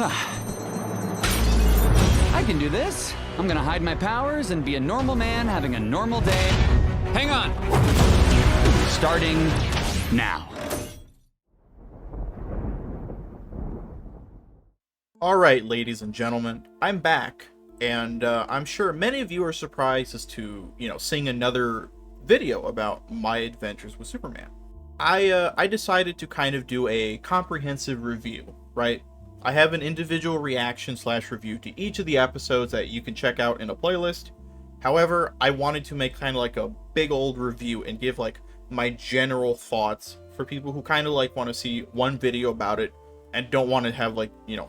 I can do this. I'm gonna hide my powers and be a normal man having a normal day. Hang on! Starting now. Alright, ladies and gentlemen, I'm back, and I'm sure many of you are surprised as to, seeing another video about my adventures with Superman. I decided to kind of do a comprehensive review, right? I have an individual reaction / review to each of the episodes that you can check out in a playlist. However, I wanted to make kind of like a big old review and give like my general thoughts for people who kind of like want to see one video about it and don't want to have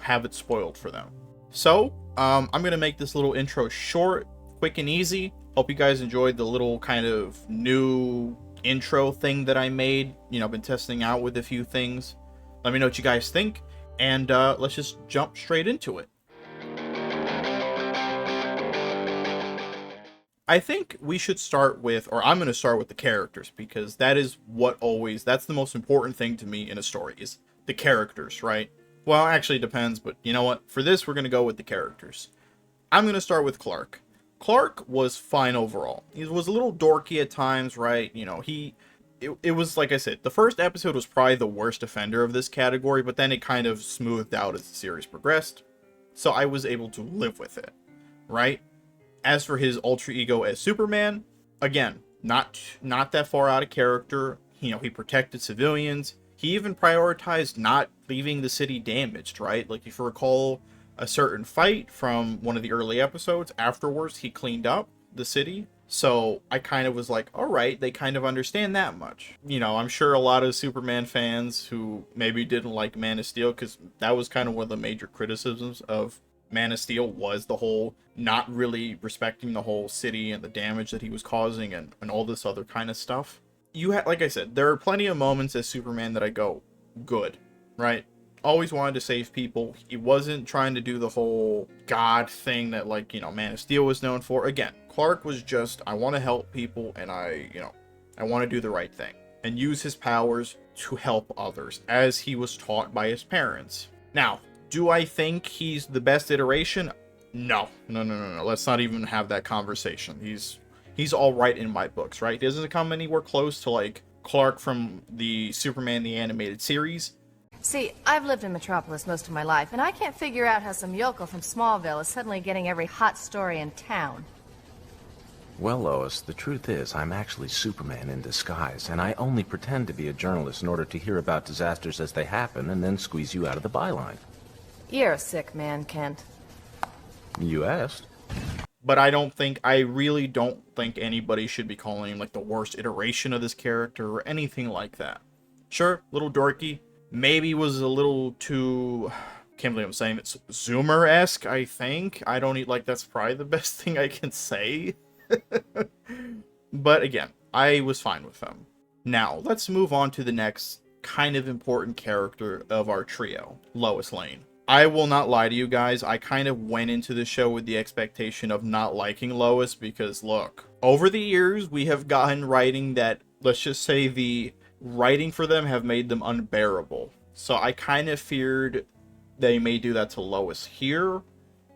have it spoiled for them. So, I'm going to make this little intro short, quick and easy. Hope you guys enjoyed the little kind of new intro thing that I made. I've been testing out with a few things. Let me know what you guys think. And let's just jump straight into it. I think we should start with, or I'm going to start with the characters, because that is that's the most important thing to me in a story, is the characters, right? Well, actually it depends, but you know what? For this, we're going to go with the characters. I'm going to start with Clark. Clark was fine overall. He was a little dorky at times, right? It was, like I said, the first episode was probably the worst offender of this category, but then it kind of smoothed out as the series progressed. So I was able to live with it, right? As for his alter ego as Superman, again, not that far out of character. He protected civilians. He even prioritized not leaving the city damaged, right? Like, if you recall a certain fight from one of the early episodes, afterwards he cleaned up the city. So I kind of was like, all right, they kind of understand that much. I'm sure a lot of Superman fans who maybe didn't like Man of Steel, because that was kind of one of the major criticisms of Man of Steel, was the whole not really respecting the whole city and the damage that he was causing and all this other kind of stuff. Like I said, there are plenty of moments as Superman that I go, good, right? Always wanted to save people. He wasn't trying to do the whole God thing that Man of Steel was known for. Again, Clark was just, I want to help people, and I want to do the right thing and use his powers to help others as he was taught by his parents. Now, do I think he's the best iteration? No. Let's not even have that conversation. He's all right in my books, right? He doesn't come anywhere close to like Clark from the Superman the Animated Series. See, I've lived in Metropolis most of my life, and I can't figure out how some yokel from Smallville is suddenly getting every hot story in town. Well, Lois, the truth is, I'm actually Superman in disguise, and I only pretend to be a journalist in order to hear about disasters as they happen and then squeeze you out of the byline. You're a sick man, Kent. You asked. But I really don't think anybody should be calling him like the worst iteration of this character or anything like that. Sure, little dorky. Maybe was a little too, can't believe I'm saying it's Zoomer-esque, I think. I don't like, that's probably the best thing I can say. But again, I was fine with them. Now, let's move on to the next kind of important character of our trio, Lois Lane. I will not lie to you guys, I kind of went into the show with the expectation of not liking Lois because, look, over the years we have gotten writing that, let's just say the writing for them have made them unbearable. So I kind of feared they may do that to Lois here.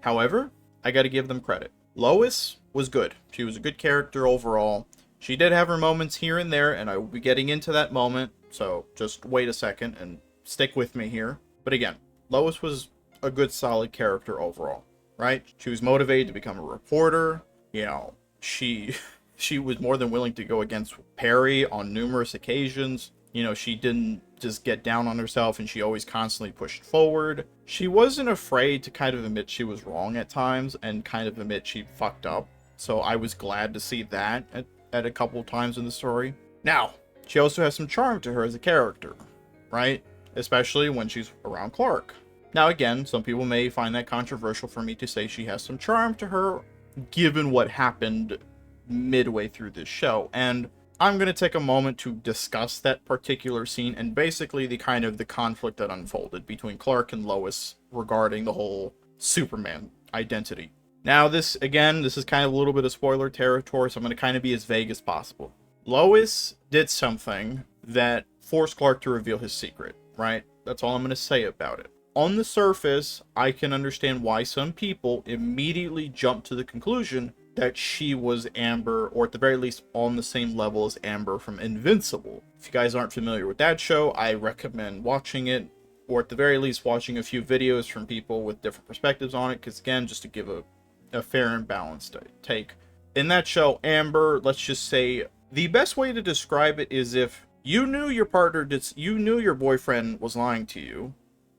However, I gotta give them credit. Lois was good. She was a good character overall. She did have her moments here and there, and I will be getting into that moment, so just wait a second and stick with me here. But again, Lois was a good, solid character overall, right? She was motivated to become a reporter. She was more than willing to go against Perry on numerous occasions. She didn't just get down on herself, and she always constantly pushed forward. She wasn't afraid to kind of admit she was wrong at times and kind of admit she fucked up. So I was glad to see that at a couple of times in the story. Now, she also has some charm to her as a character, right? Especially when she's around Clark. Now again, some people may find that controversial for me to say she has some charm to her, given what happened midway through this show. And I'm going to take a moment to discuss that particular scene and basically the conflict that unfolded between Clark and Lois regarding the whole Superman identity. Now this is kind of a little bit of spoiler territory, so I'm going to kind of be as vague as possible. Lois did something that forced Clark to reveal his secret, right? That's all I'm going to say about it. on the surface, I can understand why some people immediately jump to the conclusion that she was Amber, or at the very least on the same level as Amber from Invincible. If you guys aren't familiar with that show, I recommend watching it, or at the very least watching a few videos from people with different perspectives on it, because again, just to give a fair and balanced take. In that show, Amber, let's just say, the best way to describe it is if you knew your partner you knew your boyfriend was lying to you,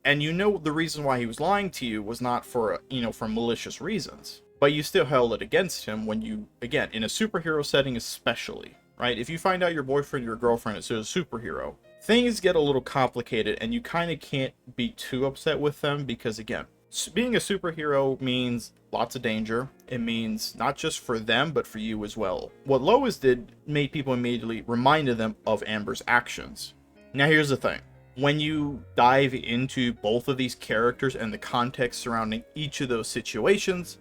and you know the reason why he was lying to you was not for, for malicious reasons, but you still held it against him when you, again, in a superhero setting especially, right? If you find out your boyfriend or your girlfriend is a superhero, things get a little complicated, and you kind of can't be too upset with them because, again, being a superhero means lots of danger. It means not just for them, but for you as well. What Lois did made people immediately reminded them of Amber's actions. Now, here's the thing. When you dive into both of these characters and the context surrounding each of those situations,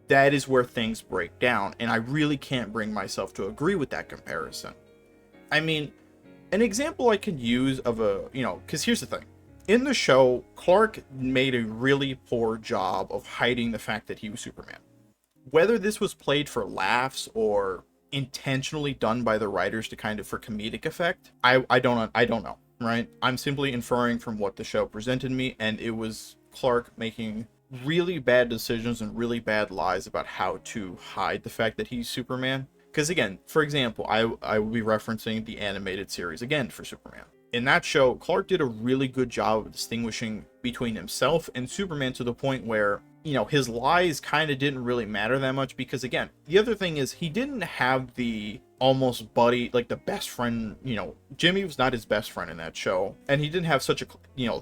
that is where things break down, and I really can't bring myself to agree with that comparison. I mean, an example I could use of because here's the thing. In the show, Clark made a really poor job of hiding the fact that he was Superman. Whether this was played for laughs or intentionally done by the writers to kind of for comedic effect, I don't know, right? I'm simply inferring from what the show presented me, and it was Clark making really bad decisions and really bad lies about how to hide the fact that he's Superman. Because again, for example, I will be referencing the animated series again for Superman. In that show, Clark did a really good job of distinguishing between himself and Superman to the point where, his lies kind of didn't really matter that much because, again, the other thing is he didn't have the almost buddy, like the best friend, Jimmy was not his best friend in that show, and he didn't have such a,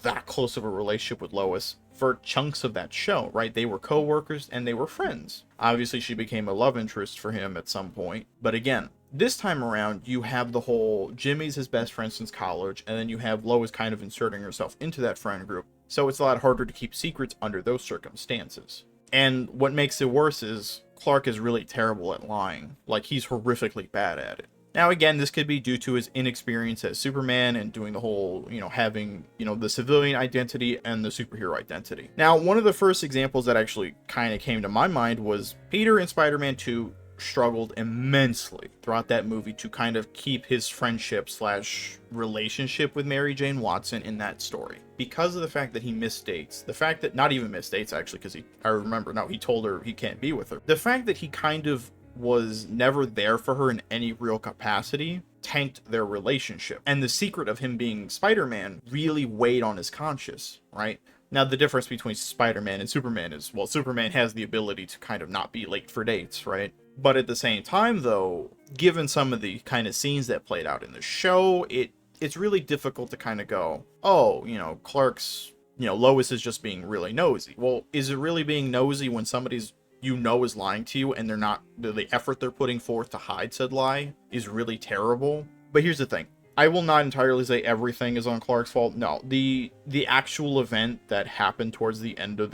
that close of a relationship with Lois for chunks of that show, right? They were co-workers and they were friends. Obviously, she became a love interest for him at some point, but again, this time around, you have the whole Jimmy's his best friend since college, and then you have Lois kind of inserting herself into that friend group. So it's a lot harder to keep secrets under those circumstances. And what makes it worse is Clark is really terrible at lying. Like, he's horrifically bad at it. Now, again, this could be due to his inexperience as Superman and doing the whole, having, the civilian identity and the superhero identity. Now, one of the first examples that actually kind of came to my mind was Peter in Spider-Man 2 struggled immensely throughout that movie to kind of keep his friendship / relationship with Mary Jane Watson in that story because of the fact that he misstates, the fact that not even misstates actually, because he told her he can't be with her, the fact that he kind of was never there for her in any real capacity tanked their relationship, and the secret of him being Spider-Man really weighed on his conscience, right? Now, the difference between Spider-Man and Superman is, well, Superman has the ability to kind of not be late for dates, right? But at the same time, though, given some of the kind of scenes that played out in the show, it's really difficult to kind of go, oh, Clark's, Lois is just being really nosy. Well, is it really being nosy when somebody's, is lying to you and they're not, the effort they're putting forth to hide said lie is really terrible? But here's the thing. I will not entirely say everything is on Clark's fault. No, the actual event that happened towards the end of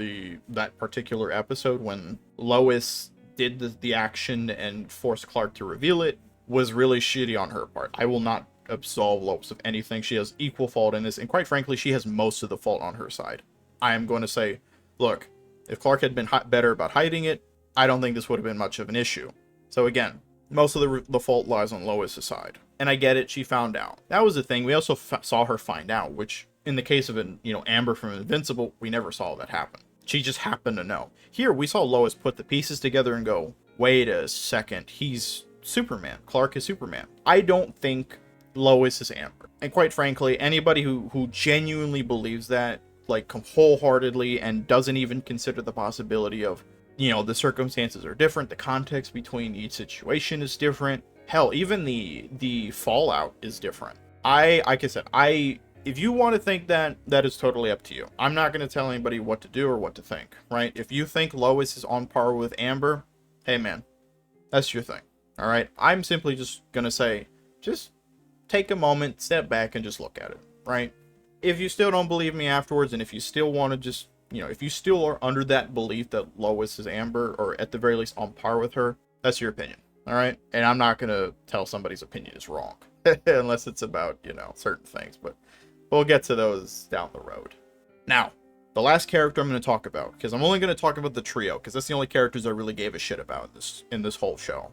that particular episode when Lois did the action and forced Clark to reveal it was really shitty on her part. I will not absolve Lois of anything. She has equal fault in this, and quite frankly, she has most of the fault on her side. I am going to say, look, if Clark had been better about hiding it, I don't think this would have been much of an issue. So again, most of the fault lies on Lois' side. And I get it, she found out. That was the thing. We also saw her find out, which in the case of Amber from Invincible, we never saw that happen. She just happened to know. Here, we saw Lois put the pieces together and go, wait a second, he's Superman. Clark is Superman. I don't think Lois is Amber. And quite frankly, anybody who genuinely believes that, like, wholeheartedly and doesn't even consider the possibility of, the circumstances are different, the context between each situation is different. Hell, even the fallout is different. Like I said, if you want to think that, that is totally up to you. I'm not going to tell anybody what to do or what to think, right? If you think Lois is on par with Amber, hey man, that's your thing, all right? I'm simply just going to say, just take a moment, step back, and just look at it, right? If you still don't believe me afterwards, and if you still want to just, if you still are under that belief that Lois is Amber, or at the very least on par with her, that's your opinion, all right? And I'm not going to tell somebody's opinion is wrong, unless it's about, certain things, but we'll get to those down the road. Now, The last character I'm going to talk about, because I'm only going to talk about the trio, because that's the only characters I really gave a shit about in this whole show,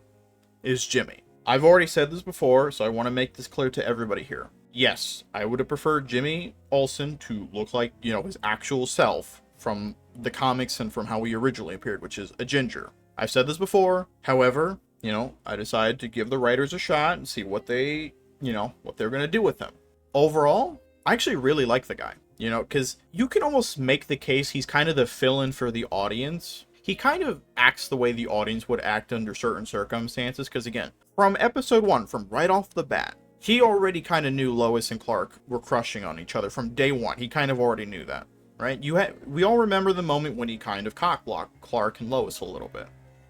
is Jimmy. I've already said this before, so I want to make this clear to everybody here. Yes, I would have preferred Jimmy Olsen to look like, his actual self from the comics and from how he originally appeared, which is a ginger. I've said this before. However, I decided to give the writers a shot and see what they, what they're going to do with him. Overall, I actually really like the guy, because you can almost make the case he's kind of the fill-in for the audience. He kind of acts the way the audience would act under certain circumstances, because again, from episode 1, from right off the bat, he already kind of knew Lois and Clark were crushing on each other from day one. He kind of already knew that, right? We all remember the moment when he kind of cockblocked Clark and Lois a little bit.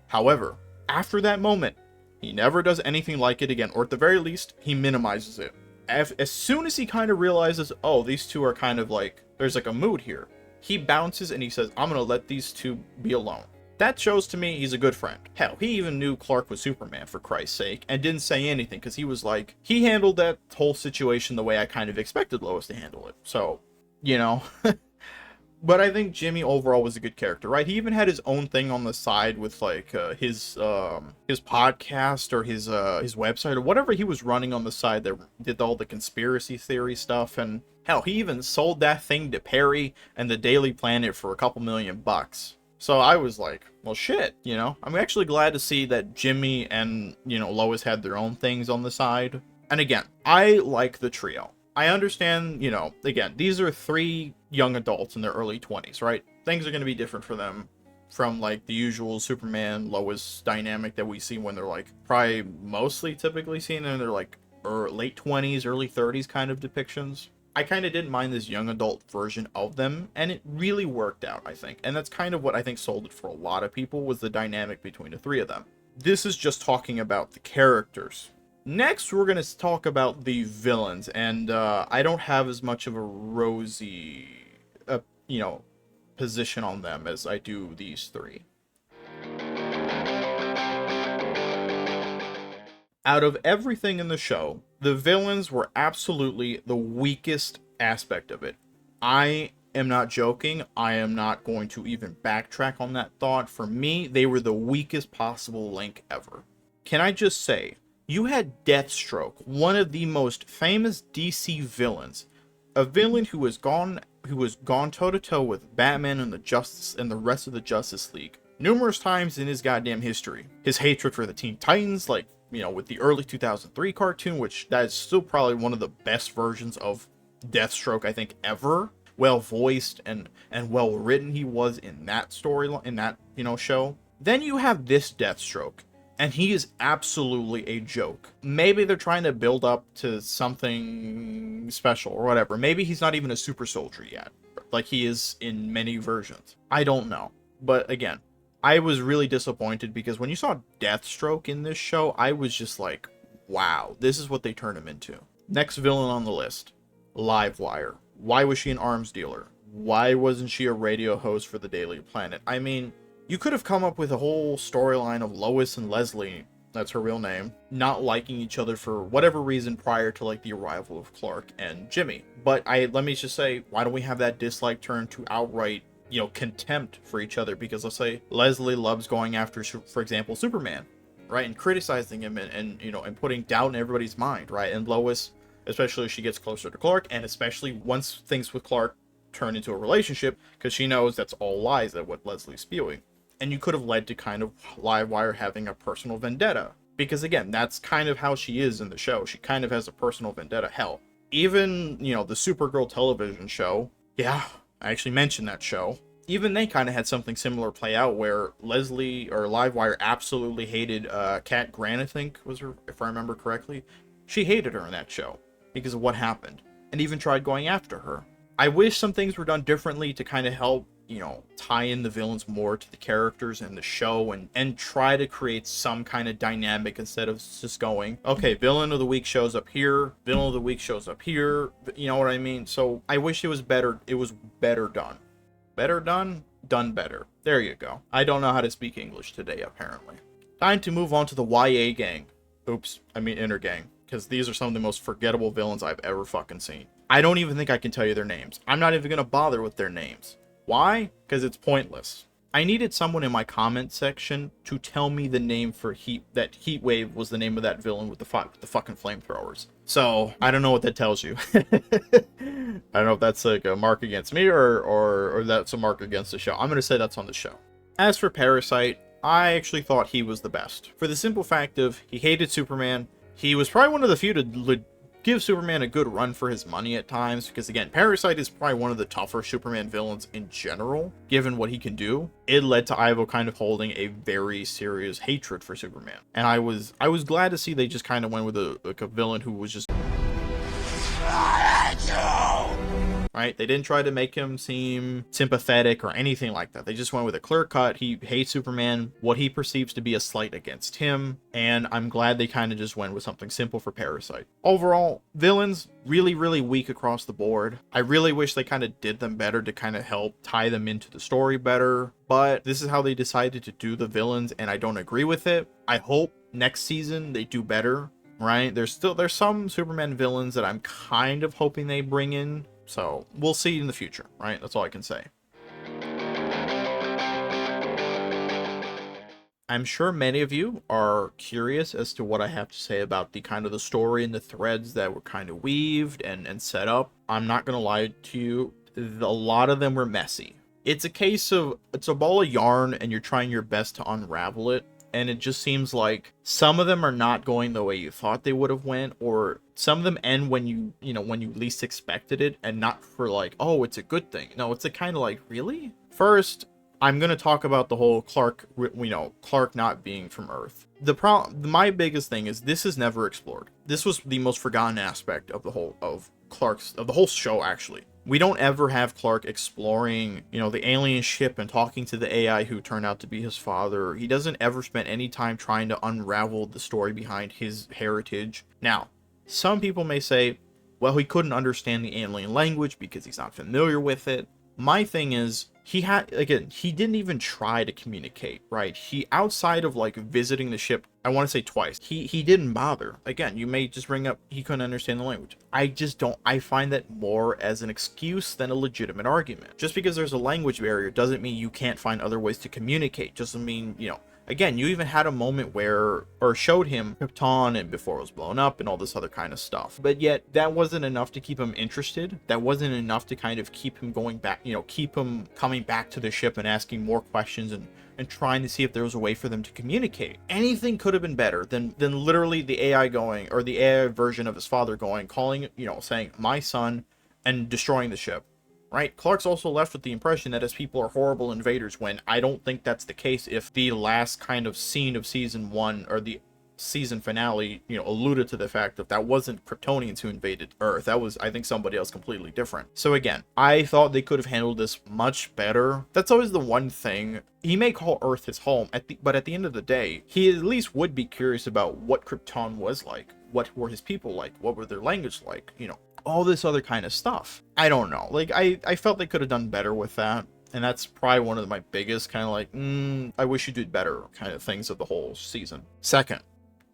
However, after that moment, he never does anything like it again, or at the very least, he minimizes it. As soon as he kind of realizes, oh, these two are kind of like, there's like a mood here, he bounces and he says, I'm going to let these two be alone. That shows to me he's a good friend. Hell, he even knew Clark was Superman, for Christ's sake, and didn't say anything, because he was like, he handled that whole situation the way I kind of expected Lois to handle it. So, But I think Jimmy overall was a good character, right? He even had his own thing on the side with like his podcast or his website or whatever he was running on the side that did all the conspiracy theory stuff. And hell, he even sold that thing to Perry and the Daily Planet for a couple $1,000,000. So I was like, well, shit, I'm actually glad to see that Jimmy and, Lois had their own things on the side. And again, I like the trio. I understand, again, these are 3 young adults in their early 20s, right? Things are going to be different for them from, like, the usual Superman, Lois dynamic that we see when they're, like, probably mostly typically seen in their, like, late 20s, early 30s kind of depictions. I kind of didn't mind this young adult version of them, and it really worked out, I think. And that's kind of what I think sold it for a lot of people, was the dynamic between the 3 of them. This is just talking about the characters. Next, we're going to talk about the villains, and I don't have as much of a rosy, position on them as I do these 3. Out of everything in the show, the villains were absolutely the weakest aspect of it. I am not joking. I am not going to even backtrack on that thought. For me, they were the weakest possible link ever. Can I just say, you had Deathstroke, one of the most famous DC villains, a villain who has gone toe-to-toe with Batman and the rest of the Justice League numerous times in his goddamn history. His hatred for the Teen Titans, like, with the early 2003 cartoon, which that is still probably one of the best versions of Deathstroke, I think, ever. Well voiced and well written he was in that storyline, in that, show. Then you have this Deathstroke, and he is absolutely a joke. Maybe they're trying to build up to something special or whatever. Maybe he's not even a super soldier yet, like he is in many versions. I don't know. But again, I was really disappointed because when you saw Deathstroke in this show, I was just like, wow, this is what they turned him into. Next villain on the list, Livewire. Why was she an arms dealer? Why wasn't she a radio host for the Daily Planet? I mean, you could have come up with a whole storyline of Lois and Leslie, that's her real name, not liking each other for whatever reason prior to like the arrival of Clark and Jimmy. But let me just say, why don't we have that dislike turn to outright, contempt for each other? Because let's say Leslie loves going after, for example, Superman, right? And criticizing him and putting doubt in everybody's mind, right? And Lois, especially as she gets closer to Clark, and especially once things with Clark turn into a relationship, because she knows that's all lies that what Leslie's spewing. And you could have led to kind of Livewire having a personal vendetta. Because again, that's kind of how she is in the show. She kind of has a personal vendetta. Hell, even, the Supergirl television show, yeah, I actually mentioned that show. Even they kind of had something similar play out where Leslie or Livewire absolutely hated Kat Grant, I think was her, if I remember correctly. She hated her in that show because of what happened, and even tried going after her. I wish some things were done differently to kind of help, tie in the villains more to the characters in the show and try to create some kind of dynamic instead of just going, okay, villain of the week shows up here, villain of the week shows up here, you know what I mean? So I wish it was better done. Better done? Done better. There you go. I don't know how to speak English today, apparently. Time to move on to the YA gang. Oops, I mean Inner Gang, because these are some of the most forgettable villains I've ever fucking seen. I don't even think I can tell you their names. I'm not even going to bother with their names. Why? Because it's pointless. I needed someone in my comment section to tell me the name for that Heatwave was the name of that villain with the fucking flamethrowers. So I don't know what that tells you. I don't know if that's like a mark against me or that's a mark against the show. I'm gonna say that's on the show. As for Parasite, I actually thought he was the best. For the simple fact of he hated Superman. He was probably one of the few to give Superman a good run for his money at times, because again, Parasite is probably one of the tougher Superman villains in general, given what he can do. It led to Ivo kind of holding a very serious hatred for Superman. And I was glad to see they just kind of went with a villain who was just... Right? They didn't try to make him seem sympathetic or anything like that. They just went with a clear cut. He hates Superman, what he perceives to be a slight against him, and I'm glad they kind of just went with something simple for Parasite. Overall, villains really, really weak across the board. I really wish they kind of did them better to kind of help tie them into the story better, but this is how they decided to do the villains, and I don't agree with it. I hope next season they do better, right? There's some Superman villains that I'm kind of hoping they bring in. So we'll see in the future, right? That's all I can say. I'm sure many of you are curious as to what I have to say about the kind of the story and the threads that were kind of weaved and set up. I'm not going to lie to you. A lot of them were messy. It's a case of it's a ball of yarn and you're trying your best to unravel it. And it just seems like some of them are not going the way you thought they would have went, or some of them end when you least expected it, and not for like, oh, it's a good thing. No, it's a kind of like, really? First, I'm going to talk about the whole Clark not being from Earth. My biggest thing is this is never explored. This was the most forgotten aspect of the whole show, actually. We don't ever have Clark exploring, the alien ship and talking to the AI who turned out to be his father. He doesn't ever spend any time trying to unravel the story behind his heritage. Now, some people may say, well, he couldn't understand the alien language because he's not familiar with it. My thing is, he didn't even try to communicate, right? He, outside of like visiting the ship, I want to say twice, he didn't bother. Again, you may just bring up he couldn't understand the language. I find that more as an excuse than a legitimate argument. Just because there's a language barrier doesn't mean you can't find other ways to communicate. Doesn't mean, again, you even had a moment where, or showed him Krypton and before it was blown up and all this other kind of stuff. But yet that wasn't enough to keep him interested. That wasn't enough to kind of keep him going back, keep him coming back to the ship and asking more questions and trying to see if there was a way for them to communicate. Anything could have been better than literally the AI going, or the AI version of his father going, calling, saying, my son, and destroying the ship. Right? Clark's also left with the impression that his people are horrible invaders, when I don't think that's the case. If the last kind of scene of season 1 or the season finale, alluded to the fact that wasn't Kryptonians who invaded Earth. That was, I think, somebody else completely different. So again, I thought they could have handled this much better. That's always the one thing. He may call Earth his home, but at the end of the day, he at least would be curious about what Krypton was like. What were his people like? What were their language like? All this other kind of stuff. I don't know. Like, I felt they could have done better with that. And that's probably one of my biggest kind of like, I wish you did better kind of things of the whole season. Second,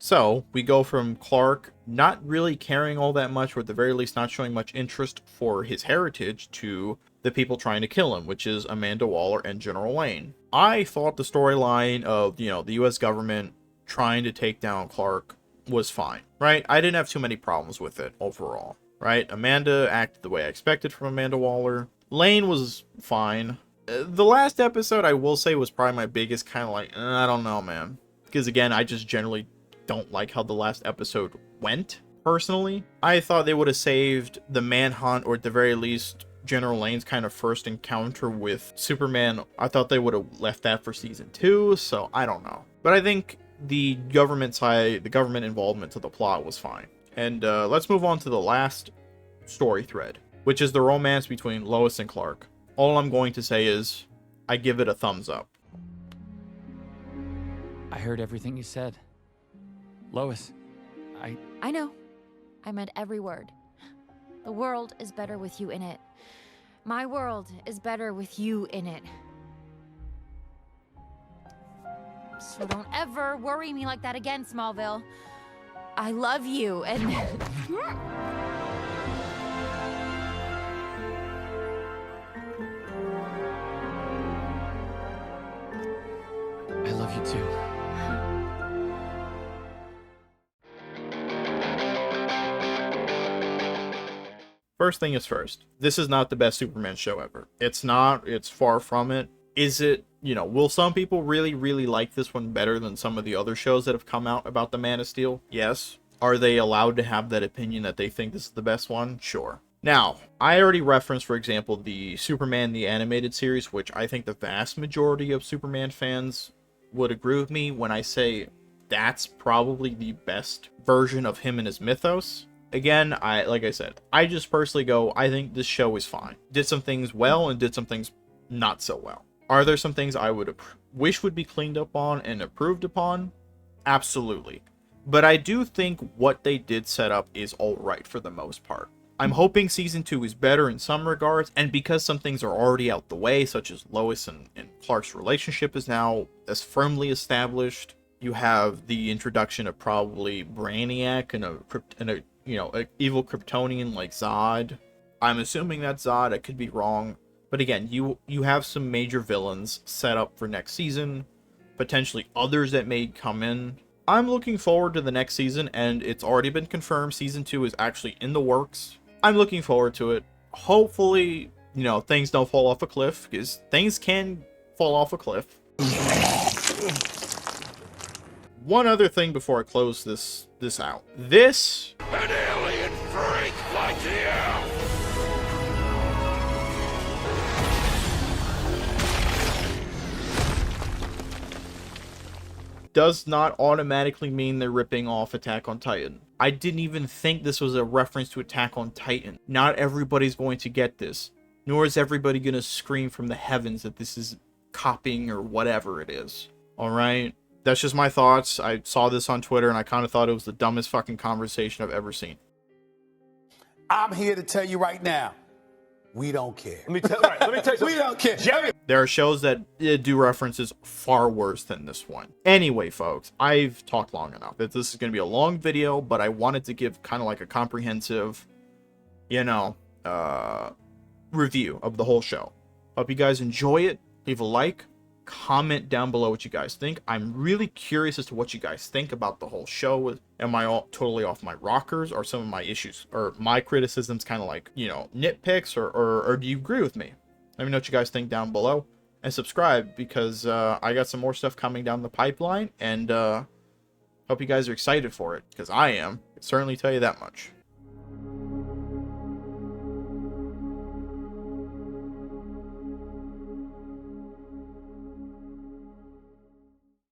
so we go from Clark not really caring all that much, or at the very least not showing much interest for his heritage, to the people trying to kill him, which is Amanda Waller and General Lane. I thought the storyline of, the US government trying to take down Clark was fine, right? I didn't have too many problems with it overall, right? Amanda acted the way I expected from Amanda Waller. Lane was fine. The last episode, I will say, was probably my biggest kind of like, I don't know, man. Because again, I just generally don't like how the last episode went, personally. I thought they would have saved the manhunt, or at the very least, General Lane's kind of first encounter with Superman. I thought they would have left that for season 2, so I don't know. But I think the government side, the government involvement to the plot was fine. And let's move on to the last story thread, which is the romance between Lois and Clark. All I'm going to say is, I give it a thumbs up. I heard everything you said. Lois, I know. I meant every word. The world is better with you in it. My world is better with you in it. So don't ever worry me like that again, Smallville. I love you, and... First thing is first. This is not the best Superman show ever. It's not. It's far from it. Is it, you know, will some people really, really like this one better than some of the other shows that have come out about the Man of Steel? Yes. Are they allowed to have that opinion that they think this is the best one? Sure. Now, I already referenced, for example, the Superman the Animated Series, which I think the vast majority of Superman fans would agree with me when I say that's probably the best version of him and his mythos. Again, like I said, I just personally go, I think this show is fine. Did some things well and did some things not so well. Are there some things I would wish would be cleaned up on and improved upon? Absolutely. But I do think what they did set up is alright for the most part. I'm hoping season 2 is better in some regards, and because some things are already out the way, such as Lois and Clark's relationship is now as firmly established. You have the introduction of probably Brainiac and a you know, an evil Kryptonian like Zod. I'm assuming that's Zod. I could be wrong. But again, you have some major villains set up for next season. Potentially others that may come in. I'm looking forward to the next season, and it's already been confirmed. Season 2 is actually in the works. I'm looking forward to it. Hopefully, you know, things don't fall off a cliff, because things can fall off a cliff. One other thing before I close this out. This... An alien freak like you! does not automatically mean they're ripping off Attack on Titan. I didn't even think this was a reference to Attack on Titan. Not everybody's going to get this. Nor is everybody going to scream from the heavens that this is copying or whatever it is. Alright? That's just my thoughts. I saw this on Twitter and I kind of thought it was the dumbest fucking conversation I've ever seen. I'm here to tell you right now, we don't care. Let me tell you something. We don't care. Jerry. There are shows that do references far worse than this one. Anyway, folks, I've talked long enough. This is going to be a long video, but I wanted to give kind of like a comprehensive, you know, review of the whole show. Hope you guys enjoy it. Leave a like. Comment down below what you guys think. I'm really curious as to what you guys think about the whole show. Am I all totally off my rockers? Or some of my issues or my criticisms kind of like, you know, nitpicks, or do you agree with me? Let me know what you guys think down below, and subscribe because I got some more stuff coming down the pipeline, and hope you guys are excited for it because I am. I can certainly tell you that much.